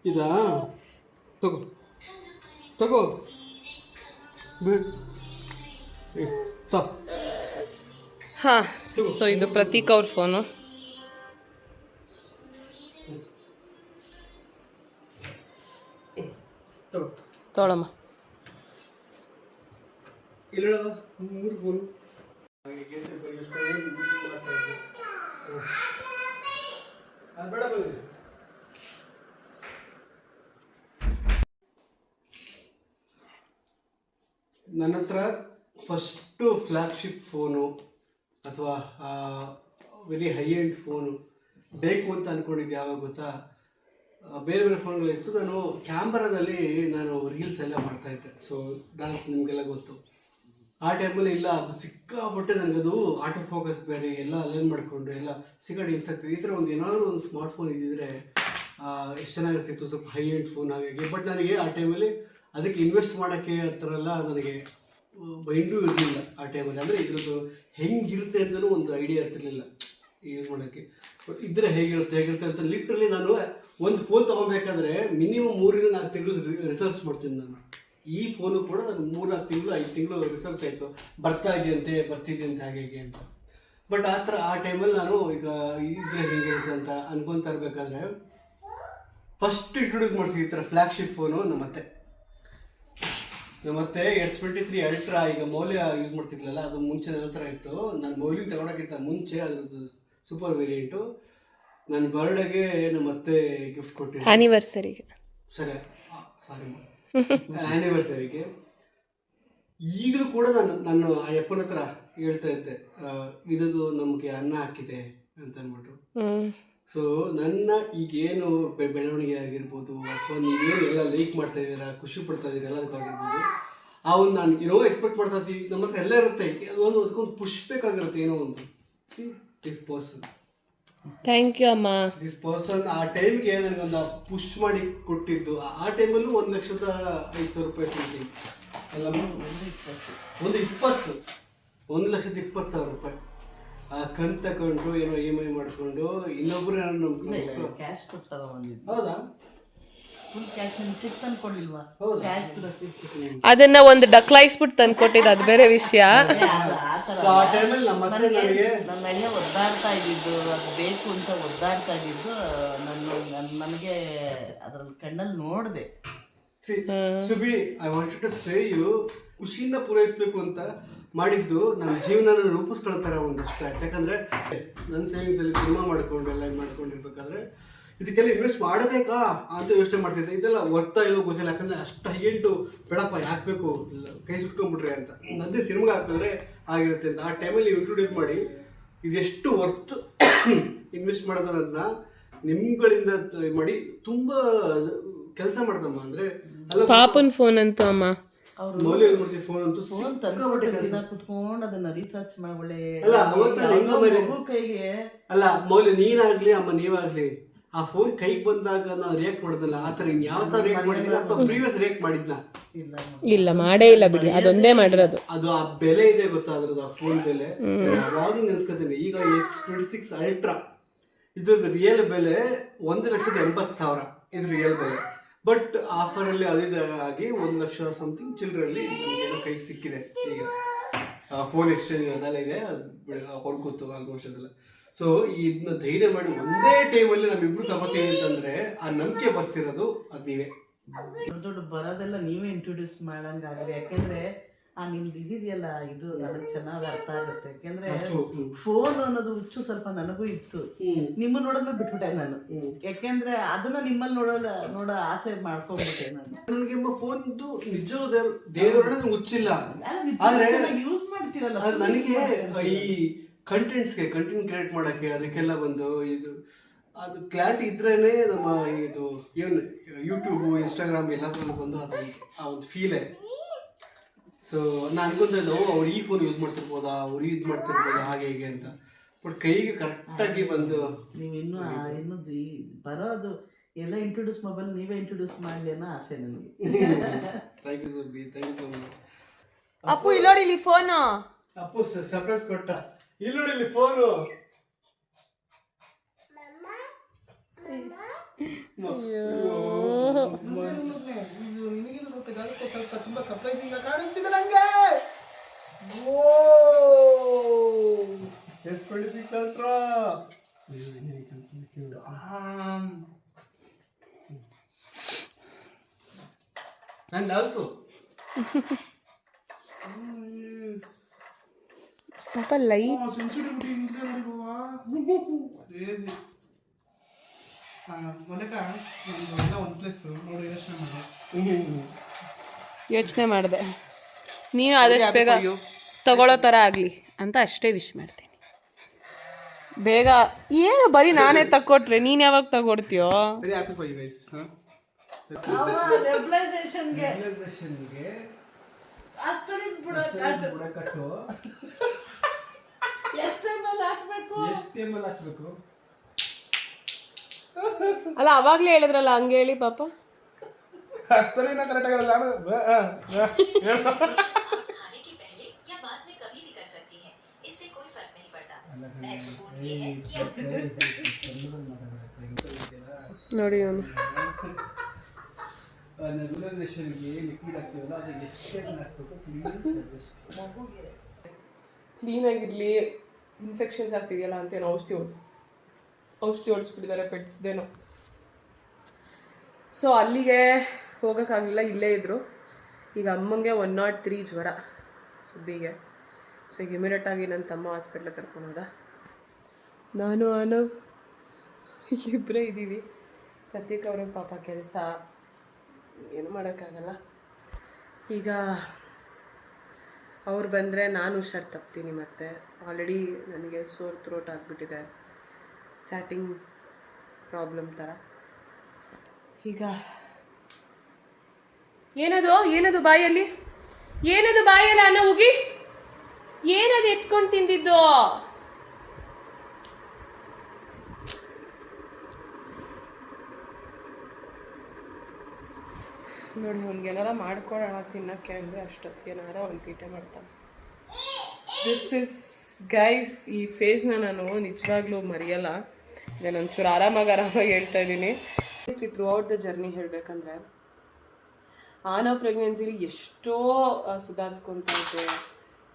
ಇದಾ? ತಗೋ ತಗೋ ಬಿಡು. ಹಾ, ಸೊ ಇದು ಪ್ರತೀಕ್ ಅವ್ರ ಫೋನು. ತಗೋ ತೊಳಮ್ಮ. ಇಲ್ಲ 3 ಫೋನು. ಅದು ಬೇಡ ಬಂದ್ರೆ ನನ್ನ ಹತ್ರ ಫಸ್ಟು ಫ್ಲ್ಯಾಗ್ಶಿಪ್ ಫೋನು ಅಥವಾ ವೆರಿ ಹೈ ಎಂಡ್ ಫೋನು ಬೇಕು ಅಂತ ಅಂದ್ಕೊಂಡಿದ್ದೆ. ಯಾವಾಗ ಗೊತ್ತಾ, ಬೇರೆ ಬೇರೆ ಫೋನ್ಗಳಿತ್ತು. ನಾನು ಕ್ಯಾಮ್ರಾದಲ್ಲಿ ರೀಲ್ಸ್ ಎಲ್ಲ ಮಾಡ್ತಾಯಿದ್ದೆ. ಸೊ ನಿಮಗೆಲ್ಲ ಗೊತ್ತು. ಆ ಟೈಮಲ್ಲಿ ಇಲ್ಲ, ಅದು ಸಿಕ್ಕಾಪಟ್ಟೆ ನನಗದು ಆಟೋ ಫೋಕಸ್ ಬೇರೆ ಎಲ್ಲ ಅಲೈನ್ ಮಾಡಿಕೊಂಡು ಎಲ್ಲ ಸಿಕ್ಕಾಡಿ ಹಿಂಸಾಗ್ತದೆ. ಈ ಥರ ಏನಾದರೂ ಒಂದು ಸ್ಮಾರ್ಟ್ ಫೋನ್ ಇದ್ದಿದ್ರೆ ಎಷ್ಟು ಚೆನ್ನಾಗಿರ್ತಿತ್ತು, ಸ್ವಲ್ಪ ಹೈ ಎಂಡ್ ಫೋನ್ ಹಾಗಾಗಿ. ಬಟ್ ನನಗೆ ಆ ಟೈಮಲ್ಲಿ ಅದಕ್ಕೆ ಇನ್ವೆಸ್ಟ್ ಮಾಡೋಕ್ಕೆ ಆ ಥರ ಎಲ್ಲ ನನಗೆ ಮೈಂಡೂ ಇರಲಿಲ್ಲ ಆ ಟೈಮಲ್ಲಿ. ಅಂದರೆ ಇದ್ರದ್ದು ಹೆಂಗಿರುತ್ತೆ ಅಂತಲೂ ಒಂದು ಐಡಿಯಾ ಇರ್ತಿರ್ಲಿಲ್ಲ ಯೂಸ್ ಮಾಡೋಕ್ಕೆ. ಬಟ್ ಇದ್ದರೆ ಹೇಗಿರುತ್ತೆ ಅಂತ ಲಿಟ್ರಲಿ ನಾನು ಒಂದು ಫೋನ್ ತೊಗೊಬೇಕಾದ್ರೆ ಮಿನಿಮಮ್ 3 ರಿಂದ 4 ತಿಂಗಳು ರಿಸರ್ಚ್ ಮಾಡ್ತೀನಿ ನಾನು. ಈ ಫೋನು ಕೂಡ ನಾನು 3-4 ತಿಂಗಳು 5 ತಿಂಗಳು ರಿಸರ್ಚ್ ಆಯಿತು, ಬರ್ತಿದ್ದಂತೆ ಹಾಗೆ ಅಂತ. ಬಟ್ ಆ ಟೈಮಲ್ಲಿ ನಾನು ಈಗ ಇದ್ರೆ ಹೇಗಿರುತ್ತೆ ಅಂತ ಅನ್ಕೊತಾ ಇರಬೇಕಾದ್ರೆ ಫಸ್ಟ್ ಇಂಟ್ರೊಡ್ಯೂಸ್ ಮಾಡಿಸಿ ಈ ಥರ ಫ್ಲ್ಯಾಗ್ಶಿಪ್ ಫೋನು ನಮ್ಮತ್ತೆ S23 ಅಲ್ಟ್ರಾ. ಈಗ ಮೌಲ್ಯ ಯೂಸ್ ಮಾಡ್ತಿದ್ಲಲ್ಲ, ಅದು ಮುಂಚೆ ನನ್ನ ಹತ್ರ ಇತ್ತು. ನಾನು ಮೌಲ್ಯ ತಗೊಳಕ್ಕಿಂತ ಮುಂಚೆ ಅದ್ರದ್ದು ಸೂಪರ್ ವೇರಿಯಂಟು ನನ್ನ ಬರ್ಡೇಗೆ ನಮ್ಮತ್ತೆ ಗಿಫ್ಟ್ ಕೊಟ್ಟಿದ್ದೆ. ಆ್ಯನಿವರ್ಸರಿಗೆ ಆ್ಯನಿವರ್ಸರಿಗೆ. ಈಗಲೂ ಕೂಡ ನಾನು ಆ ಅಪ್ಪನ ಹತ್ರ ಹೇಳ್ತಾ ಇದ್ದೆ, ಇದು ನಮಗೆ ಅನ್ನ ಹಾಕಿದೆ ಅಂತ ಅಂದ್ಬಿಟ್ಟು. ಸೊ ನನ್ನ ಈಗೇನು ಬೆಳವಣಿಗೆ ಆಗಿರ್ಬೋದು ಅಥವಾ ನೀವೇನು ಎಲ್ಲ ಲೈಕ್ ಮಾಡ್ತಾ ಇದ್ದೀರಾ, ಖುಷಿ ಪಡ್ತಾ ಇದ್ದೀರಾ ಎಲ್ಲದಕ್ಕಾಗಿರ್ಬೋದು, ಅವನು ನಾನು ಏನೋ ಎಕ್ಸ್ಪೆಕ್ಟ್ ಮಾಡ್ತಾ ಇದ್ದೀವಿ. ನಮ್ಮ ಹತ್ರ ಎಲ್ಲ ಇರುತ್ತೆ, ಅದಕ್ಕೊಂದು ಪುಷ್ ಬೇಕಾಗಿರುತ್ತೆ ಏನೋ ಒಂದು. See this person, thank you ಅಮ್ಮ. ದಿಸ್ ಪರ್ಸನ್ ಆ ಟೈಮ್ಗೆ ನನಗೊಂದು ಪುಷ್ ಮಾಡಿ ಕೊಟ್ಟಿದ್ದು. ಆ ಟೈಮಲ್ಲೂ 1,05,000 ರೂಪಾಯಿ something ಎಲ್ಲ 1,20,000 ರೂಪಾಯಿ ಕಂತು ತಗೊಂಡು ಏನೋ EMI ಮಾಡಿಕೊಂಡು ಇನ್ನೊಬ್ರು ನಂಬ್ಕೊಂಡು ಕ್ಯಾಶ್ ಕೊಟ್ಟು ತಗೊಂಡಿದ್ದು. ಹೌದಾ? ಫುಲ್ ಕ್ಯಾಶ್ ನಿಮ್ಗೆ ಸಿಕ್ ತಂದ್ಕೊಡ್ಲಿಲ್ವಾ? ಕ್ಯಾಶ್ ಸಿಕ್ಕಿತ್ತು. ಅದನ್ನ ಒಂದು ಡಕ್ಲಾಯಿಸ್ಬಿಟ್ಟು ತಂದ್ಕೊಟ್ಟಿದ್ದು, ಅದು ಬೇರೆ ವಿಷಯ. ಸೊ ಆ ಟೈಮಲ್ಲಿ ನಮ್ಮ ಹತ್ರ ನನಗೆ ನನ್ನ ಅಣ್ಣ ಒದ್ದಾಡ್ತಾ ಇದ್ದಿದ್ದು, ಅದು ಬೇಕು ಅಂತ ಒದ್ದಾಡ್ತಾ ಇದ್ದಿದ್ದು ನನಗೆ ಅದ್ರಲ್ಲಿ ಕಣ್ಣಲ್ಲಿ ನೋಡಿದೆ. Subi, I wanted to say you, ಖುಷಿಯಿಂದ ಪೂರೈಸಬೇಕು ಅಂತ ಮಾಡಿದ್ದು ನನ್ನ ಜೀವನ ರೂಪಿಸ್ಕೊಳ್ತಾರೆ ಒಂದಷ್ಟು ಆಯ್ತು. ಯಾಕಂದರೆ ನನ್ನ ಸೇವಿಂಗ್ಸಲ್ಲಿ ಸಿನಿಮಾ ಮಾಡ್ಕೊಂಡು ಎಲ್ಲ ಮಾಡ್ಕೊಂಡಿರ್ಬೇಕಾದ್ರೆ ಇದಕ್ಕೆಲ್ಲ ಇನ್ವೆಸ್ಟ್ ಮಾಡಬೇಕಾ ಅಂತ ಯೋಚನೆ ಮಾಡ್ತಿದ್ದೆ. ಇದೆಲ್ಲ ವರ್ತಾ ಇಲ್ಲೋ ಗೊತ್ತಿಲ್ಲ, ಯಾಕಂದರೆ ಅಷ್ಟು ಹೈಯೆಂಟು ಬೇಡಪ್ಪ ಯಾಕಬೇಕು, ಕೈ ಸುಟ್ಕೊಂಡ್ಬಿಟ್ರೆ ಅಂತ. ಅದೇ ಸಿನಿಮಾಗೆ ಹಾಕಿದ್ರೆ ಆಗಿರುತ್ತೆ ಅಂತ. ಆ ಟೈಮಲ್ಲಿ ಇಂಟ್ರೊಡ್ಯೂಸ್ ಮಾಡಿ ಇದೆಷ್ಟು ವರ್ತ್ ಇನ್ವೆಸ್ಟ್ ಮಾಡೋದನ್ನ ನಿಮ್ಗಳಿಂದ ಮಾಡಿ ತುಂಬ ಕೆಲಸ ಮಾಡ್ದಮ್ಮ. ಅಂದರೆ ಪಾಪನ್ ಫೋನ್ ಅಂತೂ ಅಮ್ಮ ಮೌಲ್ಯ ಮಾಡ್ತೀವಿ ಫೋನ್ ಅಂತೂ ಫೋನ್ ತಂದು ಕುತ್ಕೊಂಡು ಅದನ್ನ ರಿಸರ್ಚ್ ಮಾಡಿ ಒಳ್ಳೆ ಅಲ್ಲ ಅವತ್ತು ಮಗು ಕೈಗೆ ಅಲ್ಲ ಮೌಲ್ಯ ನೀನಾಗ್ಲಿ ಅಮ್ಮ ನೀವಾಗ್ಲಿ ಆ ಫೋನ್ ಕೈಗೆ ಬಂದಾಗ ನಾನು ರಿಯಾಕ್ಟ್ ಮಾಡೋದಿಲ್ಲ. ಆ ಥರ ಯಾವ ಥರ ರಿಯಾಕ್ಟ್ ಮಾಡಿಲ್ಲ ಅಥವಾ ಪ್ರೀವಿಯಸ್ ರಿಯಾಕ್ಟ್ ಮಾಡಿದ್ನ ಇಲ್ಲ, ಮಾಡೇ ಇಲ್ಲ ಬಿಡಿ, ಅದೊಂದೇ ಮಾಡಿರೋದು. ಅದು ಆ ಬೆಲೆ ಇದೆ ಗೊತ್ತಾ ಅದ್ರದ್ದು, ಆ ಫೋನ್ ಬೆಲೆ ಯಾವಾಗಲೂ ನೆನ್ಸ್ಕೊತೀನಿ. ಈಗ S26 ಅಲ್ಟ್ರಾ ಇದ್ರದ್ದು ರಿಯಲ್ ಬೆಲೆ 1,80,000 ಇದು ರಿಯಲ್ ಬೆಲೆ. ಬಟ್ ಆಫರಲ್ಲಿ ಆಗಿ 1,00,000 ಸಮಥಿಂಗ್ ಚಿಲ್ಡ್ರಲ್ಲಿ ನಮಗೇನೋ ಕೈಗೆ ಸಿಕ್ಕಿದೆ. ಈಗ ಫೋನ್ ಎಕ್ಸ್ಚೇಂಜ್ ಅದೆಲ್ಲ ಇದೆ, ಅದು ಹೊರಕೂತು ಆಲ್ಮೋಸ್ಟ್ ಅದೆಲ್ಲ. ಸೊ ಇದನ್ನ ಧೈರ್ಯ ಮಾಡಿ ಒಂದೇ ಟೈಮಲ್ಲಿ ನಮ್ಮಿಬ್ರು ತಗೋತೀವಿ ಅಂತಂದ್ರೆ ಆ ನಂಬಿಕೆ ಬರ್ಸಿರೋದು ಅದು ನೀವೇ. ದೊಡ್ಡ ಬರೋದೆಲ್ಲ ನೀವೇ ಇಂಟ್ರೊಡ್ಯೂಸ್ ಮಾಡಂಗಾಗಿದೆ. ಯಾಕೆಂದ್ರೆ ನಿಮ್ದು ಇದೆಯಲ್ಲ, ಇದು ನನಗೆ ಚೆನ್ನಾಗಿ ಅರ್ಥ ಆಗುತ್ತೆ. ಯಾಕೆಂದ್ರೆ ಫೋನ್ ಅನ್ನೋದು ಹುಚ್ಚು ಸ್ವಲ್ಪ ನನಗೂ ಇತ್ತು. ನಿಮ್ಮ ನೋಡೋದು ಬಿಟ್ಬಿಟ್ಟೆ ನಾನು. ಯಾಕೆಂದ್ರೆ ಅದನ್ನ ನಿಮ್ಮಲ್ಲಿ ನೋಡೋ ಆಸೆ ಮಾಡ್ಕೊಂಡ್ಬಿಟ್ಟೆ ನಾನು. ನನಗೆ ಫೋನ್ ನಿಜವಾದ ದೇವರನ್ನ ಹುಚ್ಚಿಲ್ಲ, ಆದ್ರೆ ಯೂಸ್ ಮಾಡ್ತೀರಲ್ಲ ನನಗೆ ಈ ಕಂಟೆಂಟ್ ಕ್ರಿಯೇಟ್ ಮಾಡೋಕ್ಕೆ ಅದಕ್ಕೆಲ್ಲ ಬಂದು ಇದು ಅದು ಕ್ಲಾರಿಟಿ ಇದ್ರೇ ನಮ್ಮ ಇದು ಏನು ಯೂಟ್ಯೂಬು ಇನ್ಸ್ಟಾಗ್ರಾಮ್ ಎಲ್ಲದ್ರಲ್ಲೂ ಬಂದು ಅದು ಆ ಒಂದು ಫೀಲೇ. ಸೊ ನಾನು ಅನ್ಕೊಂತ ಅವ್ರು ಈ ಫೋನ್ ಯೂಸ್ ಮಾಡ್ತಿರ್ಬೋದಾ, ಅವ್ರು ಇದು ಮಾಡ್ತಿರ್ಬೋದಾ ಹಾಗೆ ಹೀಗೆ ಅಂತ. ಬಟ್ ಕೈಗೆ ಕರೆಕ್ಟಾಗಿ ಬಂದು ನೀವು ಇನ್ನೂ ಬರೋದು ಎಲ್ಲ ಇಂಟ್ರೊಡ್ಯೂಸ್ ಮೊಬೈಲ್ ನೀವೇ ಇಂಟ್ರೊಡ್ಯೂಸ್ ಮಾಡಲಿ ಅನ್ನೋ ಆಸೆ ನನಗೆ. Thank you sir B, thank you so much. Appu ಇಲ್ಲೋಡಿ ಇಲ್ಲಿ ಫೋನು. ಅಪ್ಪು ಸರ್ಪ್ರೈಸ್ ಕೊಟ್ಟ. ಇಲ್ಲಿ ನೋಡಿ ಇಲ್ಲಿ ಫೋನು. ಸ್ವಲ್ಪ ತುಂಬಾ ಸರ್ಪ್ರೈಸಿಂಗ್ ಕಾಣಿಸ್ತಿದೆ ನಂಗೆ. S26 Ultra and also ಪಾಪ ಲೈಟ್ ಸೆನ್ಸಿಟಿವಿಟಿ ಇದೆ ನೋಡಿ ಬಾವಾ, ಕ್ರೇಜಿ. ಮೊದಲ ಒಂದು ಎಲ್ಲ OnePlus ನೋಡಿ ಯೋಚನೆ ಮಾಡಿದೆ. ನೀನು ಆದಷ್ಟು ಬೇಗ ತಗೊಳ್ಳೋ ಥರ ಆಗಲಿ ಅಂತ ಅಷ್ಟೇ ವಿಶ್ ಮಾಡ್ತೀನಿ. ಬೇಗ ಏನು ಬರೀ ನಾನೇ ತಕ್ಕೊಟ್ರೆ ನೀನು ಯಾವಾಗ ತಗೊಡ್ತೀಯೋ? Very happy for you guys. ರೆಬ್ಲೈಸೇಷನ್ಗೆ ಬುಡಕಟ್ಟು ಎಷ್ಟು ಮೇಲೆ ಹಾಕ್ಬೇಕು? ಹಾಕ್ಬೇಕು. ಅಲ್ಲ ಅವಾಗಲೇ ಹೇಳಿದ್ರಲ್ಲ ಹಂಗೆ ಹೇಳಿ ಪಾಪ. ಹಸ್ತನೇ ಕರೆಕ್ಟ್ ಆಗಲ್ಲ. ನೋಡಿ ಅವನು ಲಿಕ್ವಿಡ್ ಹಾಕ್ತೀವಲ್ಲ ಅದು ಎಷ್ಟೇ ಹಾಕ್ಬೇಕು ಕ್ಲೀನಾಗಿರಲಿ, ಇನ್ಫೆಕ್ಷನ್ಸ್ ಆಗ್ತಿದೆಯಲ್ಲ ಅಂತೇನೋ ಔಷಧಿ ಹೊಡಿಸ್ಬಿಟ್ಟಿದ್ದಾರೆ ಪೆಟ್ಸ್ದೇನೋ. ಸೊ ಅಲ್ಲಿಗೆ ಹೋಗೋಕ್ಕಾಗಲಿಲ್ಲ, ಇಲ್ಲೇ ಇದ್ದರು. ಈಗ ಅಮ್ಮಂಗೆ 103 ಜ್ವರ ಸುಬ್ಬಿಗೆ. ಸೊ ಈಗ ಇಮಿಡಿಯೇಟಾಗಿ ನನ್ನ ತಮ್ಮ ಹಾಸ್ಪಿಟ್ಲಿಗೆ ಕರ್ಕೊಂಡು ಹೋದ. ನಾನು ಆನವ್ ಇಬ್ಬರೇ ಇದ್ದೀವಿ. ಪ್ರತೀಕ್ ಅವ್ರಿಗೆ ಪಾಪ ಕೆಲಸ ಏನು ಮಾಡೋಕ್ಕಾಗಲ್ಲ. ಈಗ ಅವ್ರು ಬಂದರೆ ನಾನು ಹುಷಾರು ತಪ್ತೀನಿ. ಮತ್ತು ಆಲ್ರೆಡಿ ನನಗೆ ಸೋರ್ ಥ್ರೋಟ್ ಆಗಿಬಿಟ್ಟಿದೆ, ಸ್ಟಾರ್ಟಿಂಗ್ ಪ್ರಾಬ್ಲಮ್ ಥರ. ಈಗ ಏನದು ಬಾಯಲ್ಲಿ ಅನ್ನ ಹೋಗಿ ಏನದು ಎತ್ಕೊಂಡು ತಿಂದಿದ್ದು? ನೋಡಿ ಅವ್ನಿಗೆ ಏನಾರ ಮಾಡ್ಕೊಳ್ಳೋಣ ತಿನ್ನೋಕ್ಕೆ ಅಂದರೆ ಅಷ್ಟೊತ್ತಿಗೆ ಏನಾರ ಒಂದು ತೀಟೆ ಮಾಡ್ತಾನೆ. ದಿಸ್ ಇಸ್ ಗೈಸ್, ಈ ಫೇಸ್ನ ನಾನು ನಿಜವಾಗ್ಲೂ ಮರೆಯಲ್ಲ. ನಾನು ಒಂಚೂರು ಆರಾಮಾಗಿ ಹೇಳ್ತಾ ಇದ್ದೀನಿ. ಥ್ರೂ ಔಟ್ ದ ಜರ್ನಿ ಹೇಳಬೇಕಂದ್ರೆ ಆನವ್ ಪ್ರೆಗ್ನೆನ್ಸಿಲಿ ಎಷ್ಟೋ ಸುಧಾರಿಸ್ಕೊತಾ ಇದ್ದೆ,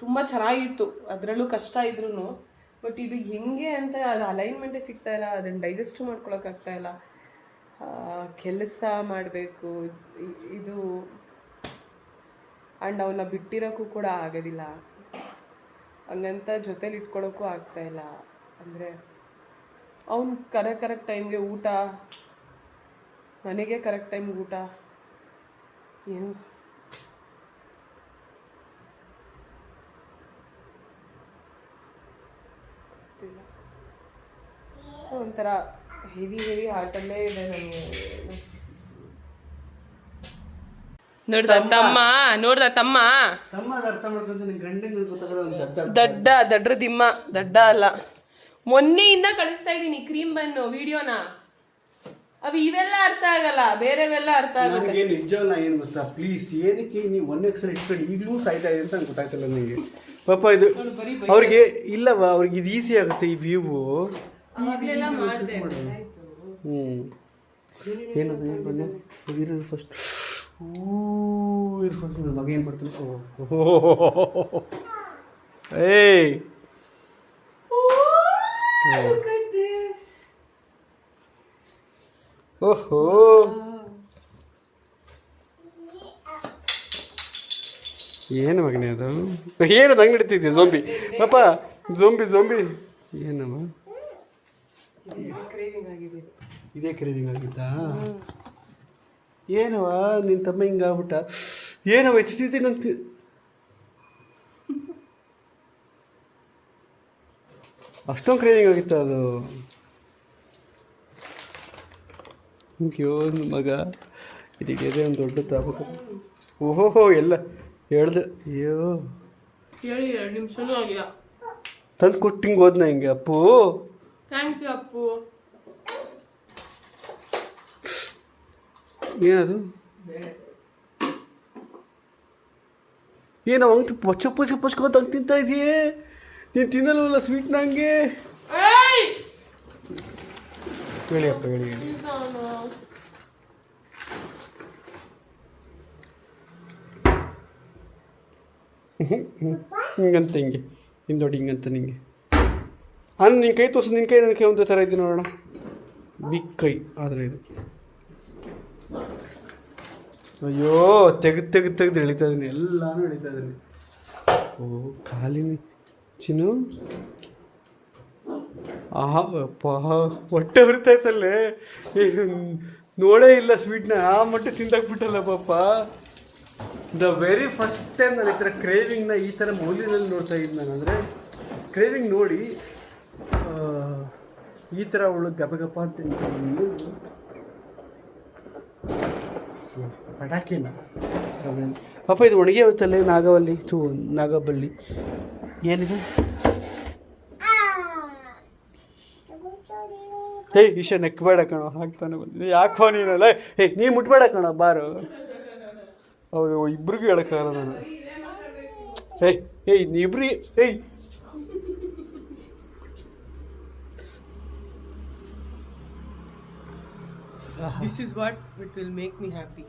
ತುಂಬ ಚೆನ್ನಾಗಿತ್ತು. ಅದರಲ್ಲೂ ಕಷ್ಟ ಇದ್ರೂ ಬಟ್ ಇದು ಹೆಂಗೆ ಅಂತ ಅದು ಅಲೈನ್ಮೆಂಟೇ ಸಿಗ್ತಾ ಇಲ್ಲ, ಅದನ್ನು ಡೈಜೆಸ್ಟ್ ಮಾಡ್ಕೊಳಕ್ಕಾಗ್ತಾ ಇಲ್ಲ. ಕೆಲಸ ಮಾಡಬೇಕು ಇದು ಆ್ಯಂಡ್ ಅವನ್ನ ಬಿಟ್ಟಿರೋಕ್ಕೂ ಕೂಡ ಆಗೋದಿಲ್ಲ. ಹಂಗಂತ ಜೊತೇಲಿ ಇಟ್ಕೊಳ್ಳೋಕ್ಕೂ ಆಗ್ತಾಯಿಲ್ಲ. ಅಂದರೆ ಅವ್ನು ಕರೆಕ್ಟ್ ಟೈಮ್ಗೆ ಊಟ, ನನಗೆ ಕರೆಕ್ಟ್ ಟೈಮ್ಗೆ ಊಟ, ಏನು ಗೊತ್ತಿಲ್ಲ. ಒಂಥರ ಹೆವಿ ಹಾರ್ಟಲ್ಲೇ ಇದೆ ನನಗೆ. ನೋಡ್ದ ತಮ್ಮ ಅರ್ಥ ಮಾಡ್ಕೊಂತೀನಿ. ಗಂಡನ ಗೊತ್ತಾಗಲ್ಲ, ದಡ್ರ ದಿಮ್ಮ, ದಡ್ಡ ಅಲ್ಲ. ಮೊನ್ನೆಯಿಂದ ಕಳಿಸ್ತಾ ಇದ್ದೀನಿ ಕ್ರೀಮ್ ಬನ್ನು ವಿಡಿಯೋನ. ಅವು ಇವೆಲ್ಲ ಅರ್ಥ ಆಗಲ್ಲ, ಬೇರೆವೆಲ್ಲ ಅರ್ಥ ಆಗುತ್ತೆ. ನನಗೆ ನಿಜವಲ್ಲ ಏನು ಗೊತ್ತಾ, ಪ್ಲೀಸ್ ಏನಕ್ಕೆ ನೀವು 1x ಇಟ್ಕೊಂಡು ಈಗಲೂ ಸಾಯ್ತಾ ಇದೆ ಅಂತ ನಂಗೆ ಗೊತ್ತಾಗ್ತಿಲ್ಲ ನನಗೆ. ಪಾಪ ಇದು ಅವ್ರಿಗೆ ಇಲ್ಲವಾ, ಅವ್ರಿಗೆ ಇದು ಈಸಿ ಆಗುತ್ತೆ ಈ ವ್ಯೂ. ಏನದು ಬನ್ನಿ ಇರೋದು ಫಸ್ಟ್. ಫಸ್ಟ್ ನನ್ನ ಮಗ ಏನು ಮಾಡ್ತಾನೆ. ಏಯ್ ಓಹೋ, ಏನು ಮಗನೇ ಅದು? ಏನು ಹಂಗೆ ನಡೀತಿದ್ದೆ ಜೋಂಬಿ ಪಾಪ, ಜೋಂಬಿ ಏನಮ್ಮ ಇದೇ ಕ್ರೇವಿಂಗ್ ಆಗಿತ್ತಾ? ಏನವ ನಿನ್ನ ತಮ್ಮ ಹಿಂಗಾಗ್ಬಿಟ್ಟ? ಏನವ ಎತ್ತಿದ್ದೆ ನಂಗೆ ಅಷ್ಟೊಂದು ಕ್ರೇವಿಂಗ್ ಆಗಿತ್ತ ಅದು? ಅಯ್ಯೋ ಮಗ ಇದಕ್ಕೆ ಒಂದು ದೊಡ್ಡ ತಾಪಕ. ಓಹೋ ಎಲ್ಲ ಹೇಳ್ದೆ. ಅಯ್ಯೋ ಕೇಳಿ 2 ನಿಮಿಷನೂ ಆಗಿಲ್ಲ. ತಂದು ಕೊಟ್ಟು ಹಿಂಗೆ ಹೋದ್ನ ಹಿಂಗೆ ಅಪ್ಪು. Thank you Appu. ಏನದು ಏನು ಅಂಗಡಿ ಪಚ್ಕೋತ ಹಂಗೆ ತಿಂತಾ ಇದೆಯೇ? ನೀನು ತಿನ್ನಲ್ವಲ್ಲ ಸ್ವೀಟ್ ನಂಗೆ. ಹೇಳಿ ಅಪ್ಪ ಹೇಳಿ. ಹಿಂಗಂತ ಹಿಂಗೆ ಹಿಂದೊಡಿ ಹಿಂಗಂತ ನಿಂಗೆ ನಿನ್ನ ಕೈ ತೋರಿಸು. ನಿನ್ನ ಕೈ ನನ್ನ ಕೈ ಒಂದೇ ಥರ ಇದ್ದೀನಿ ನೋಡೋಣ. ಬಿಗ್ ಕೈ ಆದರೆ ಇದು. ಅಯ್ಯೋ ತೆಗೆದು ಎಳಿತಾ ಇದ್ದೀನಿ, ಎಲ್ಲಾನು ಎಳಿತಾ ಇದ್ದೀನಿ. ಓ ಖಾಲಿನಿ ಚಿನ್ನು. ಹೊಟ್ಟೆ ಉರಿತಾಯ್ತಲ್ಲೇ, ನೋಡೇ ಇಲ್ಲ ಸ್ವೀಟ್ನ ಆ ಮಟ್ಟ ತಿಂದಾಕ್ಬಿಟ್ಟಲ್ಲ ಪಾಪ. ದ ವೆರಿ ಫಸ್ಟ್ ಟೈಮ್ ನಾನು ಈ ಥರ ಕ್ರೇವಿಂಗ್ನ ಈ ಥರ ಮೌಲ್ಯದಲ್ಲಿ ನೋಡ್ತಾ ಇದ್ದು ನಾನು. ಅಂದರೆ ಕ್ರೇವಿಂಗ್ ನೋಡಿ ಈ ಥರ ಅವಳು ಗಪ ಅಂತ ತಿಂತೀನಿ. ಪಟಾಕಿನ ಪಾಪ ಇದು ಒಣಗಿ ಹೋಯ್ತಲ್ಲೇ ನಾಗವಲ್ಲಿ ನಾಗಬಳ್ಳಿ ಏನಿದೆ? ಈಶ ನೆಕ್ಬೇಡ ಕಣೋ, ಹಾಕ್ತಾನೆ ಬಂದಿದೆ. ಯಾಕೋ ನೀನಲ್ಲ ನೀ ಮುಟ್ಬೇಡ ಕಣೋ ಬಾರು. ಅವರು ಇಬ್ರಿಗೂ ಹೇಳೋಕ್ಕಾಗಲ್ಲ ನಾನು. ನೀಬ್ರಿಗೆ This is what it will make me happy.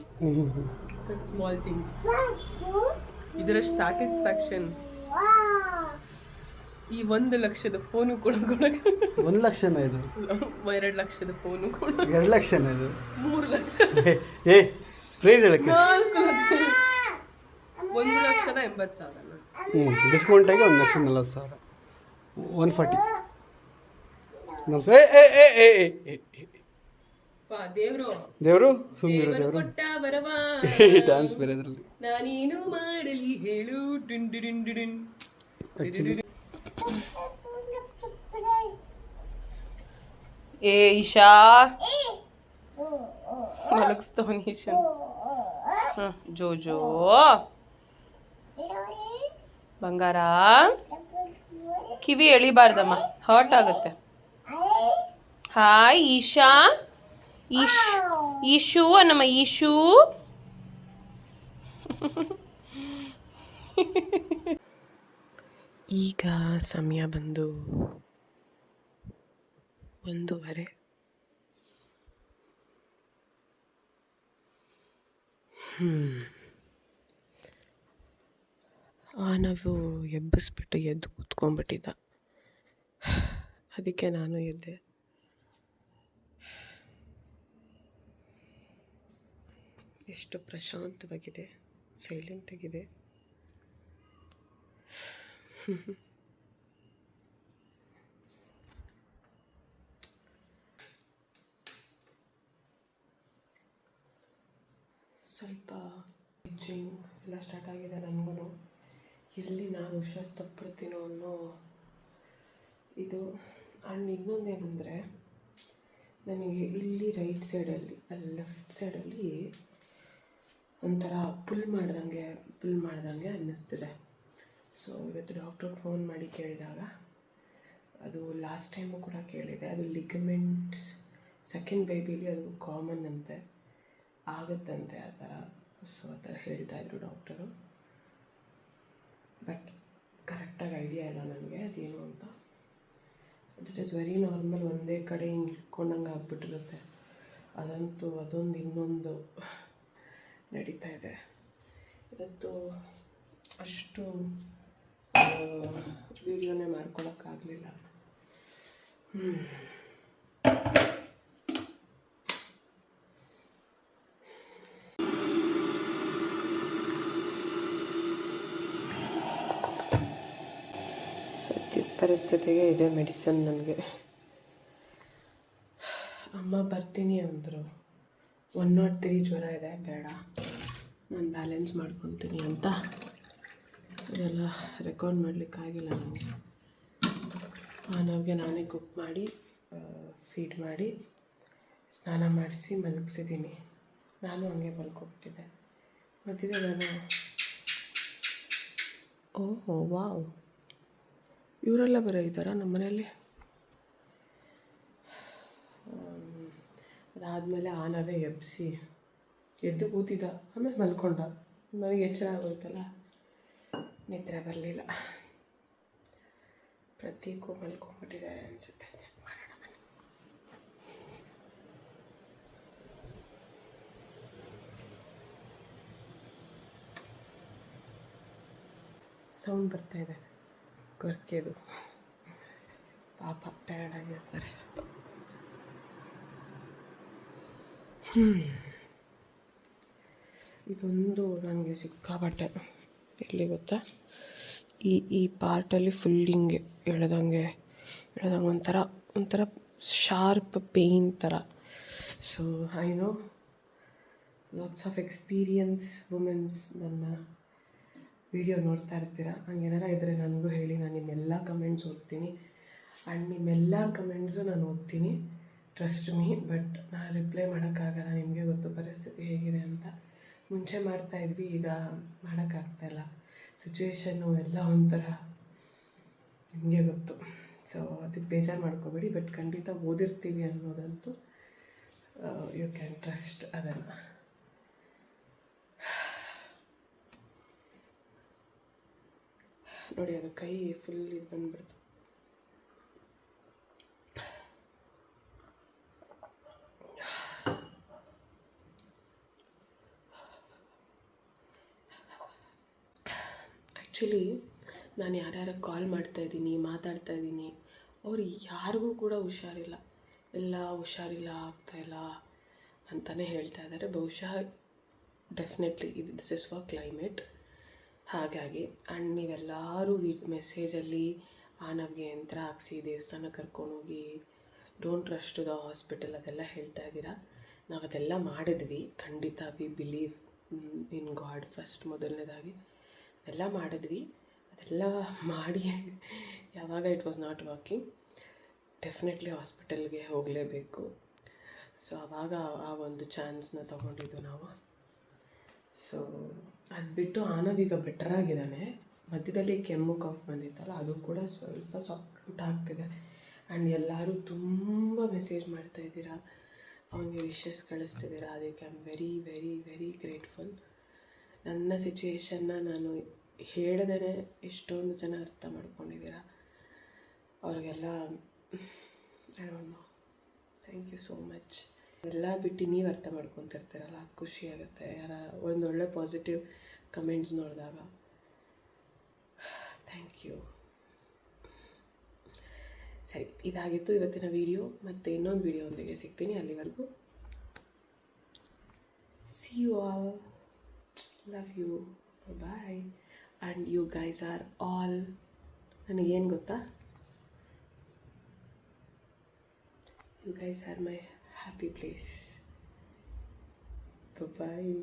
The small things. ಇದರಷ್ಟು ಸ್ಯಾಟಿಸ್ಫ್ಯಾಕ್ಷನ್ ಈ 1 ಲಕ್ಷದ ಫೋನು ಕೊಡಕ್ಕೆ. 1 ಲಕ್ಷನ ಇದು? 2 ಲಕ್ಷದ ಫೋನು ಕೊಡ. 2 ಲಕ್ಷನ ಇದು? 3 ಲಕ್ಷ. ಪ್ರೈಸ್ ಹೇಳಕ್ಕೆ 4 ಲಕ್ಷ. 1,80,000. ಡಿಸ್ಕೌಂಟಾಗಿ 1,40,000. 140. ನಮಸ್ಕಾರ. ದೇವರು ಸುಮ್ಮನೆ ದೇವರು ಡ್ಯಾನ್ಸ್ ಬೇರೆ ಅದರಲ್ಲಿ. ನಾನೇನು ಮಾಡಲಿ ಹೇಳು. ಏ ಈಶಾ ಮಲಗಿಸ್ತವನಿ ಈಶಾ. ಜೋಜೋ ಬಂಗಾರ ಕಿವಿ ಎಳಿಬಾರ್ದಮ್ಮ, ಹರ್ಟ್ ಆಗುತ್ತೆ. ಹಾಯ್ ಈಶಾ. ಈಶು ನಮ್ಮ ಈಶು. ಈಗ ಸಮಯ ಬಂದು 1:30. ನಾವು ಎಬ್ಬಿಸ್ಬಿಟ್ಟು ಎದ್ದು ಕೂತ್ಕೊಂಡ್ಬಿಟ್ಟಿದ್ದ. ಅದಕ್ಕೆ ನಾನು ಎದ್ದೆ. ಎಷ್ಟು ಪ್ರಶಾಂತವಾಗಿದೆ, ಸೈಲೆಂಟಾಗಿದೆ. ಸ್ವಲ್ಪ ಜಿಂಗ್ ಎಲ್ಲ ಸ್ಟಾರ್ಟ್ ಆಗಿದೆ ನನಗೂ. ಎಲ್ಲಿ ನಾನು ಹುಷಾರು ತಪ್ಪಿಡ್ತೀನೋ ಅನ್ನೋ ಇದು. ಆ್ಯಂಡ್ ಇನ್ನೊಂದೇನೆಂದರೆ, ನನಗೆ ಇಲ್ಲಿ ರೈಟ್ ಸೈಡಲ್ಲಿ ಲೆಫ್ಟ್ ಸೈಡಲ್ಲಿ ಒಂಥರ ಪುಲ್ ಮಾಡ್ದಂಗೆ ಅನ್ನಿಸ್ತಿದೆ. ಸೊ ಇವತ್ತು ಡಾಕ್ಟ್ರಿಗೆ ಫೋನ್ ಮಾಡಿ ಕೇಳಿದಾಗ, ಅದು ಲಾಸ್ಟ್ ಟೈಮು ಕೂಡ ಕೇಳಿದೆ, ಅದು ಲಿಗಮೆಂಟ್ಸ್ ಸೆಕೆಂಡ್ ಬೇಬಿಲಿ ಅದು ಕಾಮನ್ ಅಂತೆ, ಆಗುತ್ತಂತೆ ಆ ಥರ. ಸೊ ಆ ಥರ ಹೇಳ್ತಾಯಿದ್ರು ಡಾಕ್ಟರು. ಬಟ್ ಕರೆಕ್ಟಾಗಿ ಐಡಿಯಾ ಇಲ್ಲ ನನಗೆ ಅದೇನು ಅಂತ. ಇಟ್ ಈಸ್ ವೆರಿ ನಾರ್ಮಲ್, ಒಂದೇ ಕಡೆ ಹಿಂಗೆ ಇಟ್ಕೊಂಡಂಗೆ ಆಗ್ಬಿಟ್ಟಿರುತ್ತೆ. ಅದಂತೂ ಅದೊಂದು ಇನ್ನೊಂದು ನಡೀತಾ ಇದೆ. ಇವತ್ತು ಅಷ್ಟು ವೀಡಿಯೋನೇ ಮಾಡ್ಕೊಳಕ್ಕಾಗಲಿಲ್ಲ. ಸದ್ಯದ ಪರಿಸ್ಥಿತಿಗೆ ಇದೆ ಮೆಡಿಸನ್ ನನಗೆ. ಅಮ್ಮ ಬರ್ತೀನಿ ಅಂದರು. 103 ಜ್ವರ ಇದೆ, ಬೇಡ ನಾನು ಬ್ಯಾಲೆನ್ಸ್ ಮಾಡ್ಕೊತೀನಿ ಅಂತ. ಅದೆಲ್ಲ ರೆಕಾರ್ಡ್ ಮಾಡಲಿಕ್ಕಾಗಿಲ್ಲ ನನಗೆ. ನಾನಾಗೆ ನಾನೇ ಕುಕ್ ಮಾಡಿ ಫೀಡ್ ಮಾಡಿ ಸ್ನಾನ ಮಾಡಿಸಿ ಮಲಗಿಸಿದ್ದೀನಿ. ನಾನು ಹಂಗೆ ಮಲ್ಕೊಬಿಟ್ಟಿದ್ದೆ. ಮತ್ತಿದೆ ನಾನು ಓಹೋ ವಾವ್, ಇವರೆಲ್ಲ ಬರೋ ಇದ್ದಾರಾ ನಮ್ಮ ಮನೆಯಲ್ಲಿ. ಅದಾದಮೇಲೆ ಆನವೇ ಎಬ್ಬಿಸಿ ಎದ್ದು ಕೂತಿದ್ದ, ಆಮೇಲೆ ಮಲ್ಕೊಂಡ. ನನಗೆ ಎಚ್ಚರ ಆಗೋಯ್ತಲ್ಲ, ನಿದ್ರೆ ಬರಲಿಲ್ಲ. ಪ್ರತೀಕು ಮಲ್ಕೊಂಡ್ಬಿಟ್ಟಿದ್ದಾರೆ ಅನಿಸುತ್ತೆ. ಚೆಕ್ ಮಾಡೋಣ ಬನ್ನಿ. ಸೌಂಡ್ ಬರ್ತಾಯಿದೆ ಕೊರ್ಕೆದು. ಪಾಪ ಟಯರ್ಡ್ ಆಗಿರ್ತಾರೆ. ಇದೊಂದು ನನಗೆ ಸಿಕ್ಕಾಪಟ್ಟೆ ಎಲ್ಲಿ ಗೊತ್ತಾ, ಈ ಪಾರ್ಟಲ್ಲಿ ಫುಲ್ ಹಿಂಗೆ ಎಳೆದಂಗೆ ಒಂಥರ ಶಾರ್ಪ್ ಪೇಯ್ನ್ ಥರ. So I know lots of experience womens ನನ್ನ ವಿಡಿಯೋ ನೋಡ್ತಾ ಇರ್ತೀರ. ಹಂಗೇನಾರ ಇದ್ದರೆ ನನಗೂ ಹೇಳಿ, ನಾನು ನಿಮ್ಮೆಲ್ಲ ಕಮೆಂಟ್ಸ್ ಓದ್ತೀನಿ. ಆ್ಯಂಡ್ ನಿಮ್ಮೆಲ್ಲ ಕಮೆಂಟ್ಸು ನಾನು ಓದ್ತೀನಿ, ಟ್ರಸ್ಟ್ ಮೀ. ಬಟ್ ನಾನು ರಿಪ್ಲೈ ಮಾಡೋಕ್ಕಾಗಲ್ಲ, ನಿಮಗೆ ಗೊತ್ತು ಪರಿಸ್ಥಿತಿ ಹೇಗಿದೆ ಅಂತ. ಮುಂಚೆ ಮಾಡ್ತಾಯಿದ್ವಿ, ಈಗ ಮಾಡೋಕ್ಕಾಗ್ತಾಯಿಲ್ಲ. ಸಿಚುವೇಶನ್ನು ಎಲ್ಲ ಒಂಥರ ನಿಮಗೆ ಗೊತ್ತು. ಸೊ ಅದಕ್ಕೆ ಬೇಜಾರು ಮಾಡ್ಕೋಬೇಡಿ. ಬಟ್ ಖಂಡಿತ ಓದಿರ್ತೀವಿ ಅನ್ನೋದಂತೂ ಯು ಕ್ಯಾನ್ ಟ್ರಸ್ಟ್ ಅದನ್ನು. ನೋಡಿ, ಅದು ಕೈ ಫುಲ್ ಇದು ಬಂದ್ಬಿಡ್ತು. ಆ್ಯಕ್ಚುಲಿ ನಾನು ಯಾರ್ಯಾರು ಕಾಲ್ ಮಾಡ್ತಾಯಿದ್ದೀನಿ, ಮಾತಾಡ್ತಾಯಿದ್ದೀನಿ, ಅವ್ರು ಯಾರಿಗೂ ಕೂಡ ಹುಷಾರಿಲ್ಲ. ಎಲ್ಲ ಹುಷಾರಿಲ್ಲ, ಆಗ್ತಾಯಿಲ್ಲ ಅಂತಲೇ ಹೇಳ್ತಾ ಇದ್ದಾರೆ. ಬಹುಶಃ definitely this is for climate. ಹಾಗಾಗಿ ಆ್ಯಂಡ್ ನೀವೆಲ್ಲರೂ ಮೆಸೇಜಲ್ಲಿ ನಮಗೆ ಯಂತ್ರ ಹಾಕ್ಸಿ ದೇವಸ್ಥಾನ ಕರ್ಕೊಂಡೋಗಿ, don't rush to the hospital ಅದೆಲ್ಲ ಹೇಳ್ತಾ ಇದ್ದೀರಾ. ನಾವು ಅದೆಲ್ಲ ಮಾಡಿದ್ವಿ, ಖಂಡಿತ we believe in god first. ಮೊದಲನೇದಾಗಿ ಅದೆಲ್ಲ ಮಾಡಿದ್ವಿ. ಅದೆಲ್ಲ ಮಾಡಿ ಯಾವಾಗ it was not working, definitely ಹಾಸ್ಪಿಟಲ್ಗೆ ಹೋಗಲೇಬೇಕು. ಸೊ ಆವಾಗ ಆ ಒಂದು ಚಾನ್ಸ್ನ ತೊಗೊಂಡಿದ್ದು ನಾವು. ಸೊ ಅದು ಬಿಟ್ಟು ಆನವೀಗ ಬೆಟರಾಗಿದ್ದಾನೆ. ಮಧ್ಯದಲ್ಲಿ ಕೆಮ್ಮು ಕಾಫ್ ಬಂದಿತ್ತಲ್ಲ, ಅದು ಕೂಡ ಸ್ವಲ್ಪ ಸಾಫ್ಟ್ ಆಗ್ತಿದೆ. ಆ್ಯಂಡ್ ಎಲ್ಲರೂ ತುಂಬ ಮೆಸೇಜ್ ಮಾಡ್ತಾಯಿದ್ದೀರಾ, ಅವನಿಗೆ ವಿಶಸ್ ಕಳಿಸ್ತಿದ್ದೀರಾ. ಅದಕ್ಕೆ I am very very very grateful. ನನ್ನ ಸಿಚುವೇಶನ್ನ ನಾನು ಹೇಳ್ದೇ ಎಷ್ಟೊಂದು ಜನ ಅರ್ಥ ಮಾಡ್ಕೊಂಡಿದ್ದೀರಾ. ಅವ್ರಿಗೆಲ್ಲ I don't know, thank you so much. ಎಲ್ಲ ಬಿಟ್ಟು ನೀವು ಅರ್ಥ ಮಾಡ್ಕೊತಿರ್ತೀರಲ್ಲ, ಅದು ಖುಷಿ ಆಗುತ್ತೆ. ಒಂದೊಳ್ಳೆ ಪಾಸಿಟಿವ್ ಕಮೆಂಟ್ಸ್ ನೋಡಿದಾಗ. Thank you. ಸರಿ, ಇದಾಗಿತ್ತು ಇವತ್ತಿನ ವಿಡಿಯೋ. ಮತ್ತು ಇನ್ನೊಂದು ವಿಡಿಯೋದೊಂದಿಗೆ ಸಿಗ್ತೀನಿ. ಅಲ್ಲಿವರೆಗೂ see you all, love you, bye. And you guys are all, ನನಗೇನು ಗೊತ್ತಾ, you guys are my happy place. Bye bye.